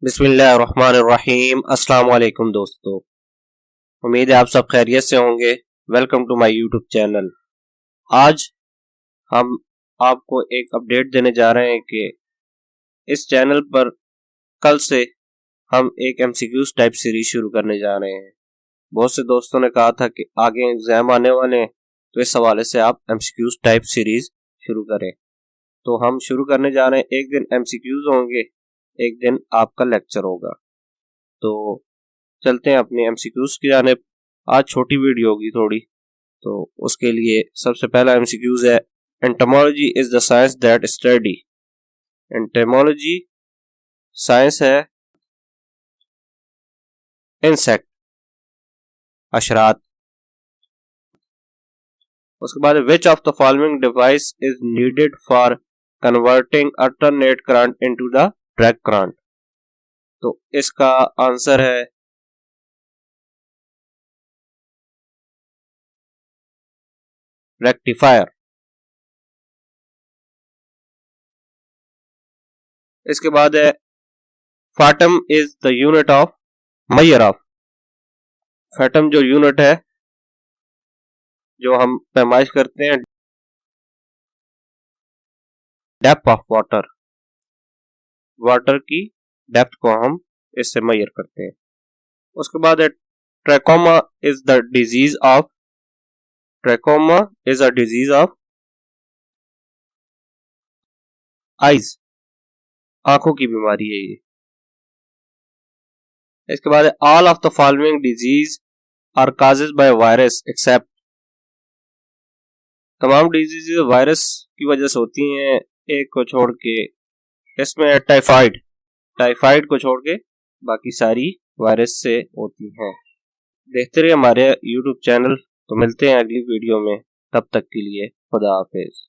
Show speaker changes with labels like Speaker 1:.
Speaker 1: बिस्मिल्लाहिर्रहमानिर्रहीम। अस्सलाम वालेकुम दोस्तों, उम्मीद है आप सब खैरियत से होंगे। Welcome to my YouTube channel. आज हम आपको एक अपडेट देने जा रहे हैं कि इस चैनल पर कल से हम एक एमसीक्यूज टाइप सीरीज शुरू करने जा रहे हैं। बहुत से दोस्तों ने कहा था कि आगे एग्जाम आने वाले हैं, तो इस हवाले से आप एमसीक्यूज टाइप सीरीज शुरू करें। तो हम शुरू करने जा रहे हैं। एक दिन एमसीक्यूज होंगे, एक दिन आपका लेक्चर होगा। तो चलते हैं अपने एमसीक्यूज की जानिब। आज छोटी वीडियो होगी थोड़ी, तो उसके लिए सबसे पहला एमसीक्यूज है, entomology is the science that study. Entomology science है इंसेक्ट, अशरात। उसके बाद which of the following device is needed for converting alternate current into the direct current. तो इसका आंसर है रेक्टिफायर। इसके बाद है, fathom is the unit of measure of. Fathom जो यूनिट है जो हम पैमाइश करते हैं डेप्थ ऑफ वाटर, वाटर की डेप्थ को हम इससे मेजर करते हैं। उसके बाद है, trachoma is the disease of. Trachoma is a disease of eyes, आंखों की बीमारी है ये। इसके बाद है, all of the following disease are causes by virus except. तमाम डिजीज वायरस की वजह से होती हैं, एक को छोड़ के। इसमें टाइफाइड, टाइफाइड को छोड़ के बाकी सारी वायरस से होती हैं। देखते रहिए हमारे यूट्यूब चैनल। तो मिलते हैं अगली वीडियो में, तब तक के लिए खुदा हाफिज।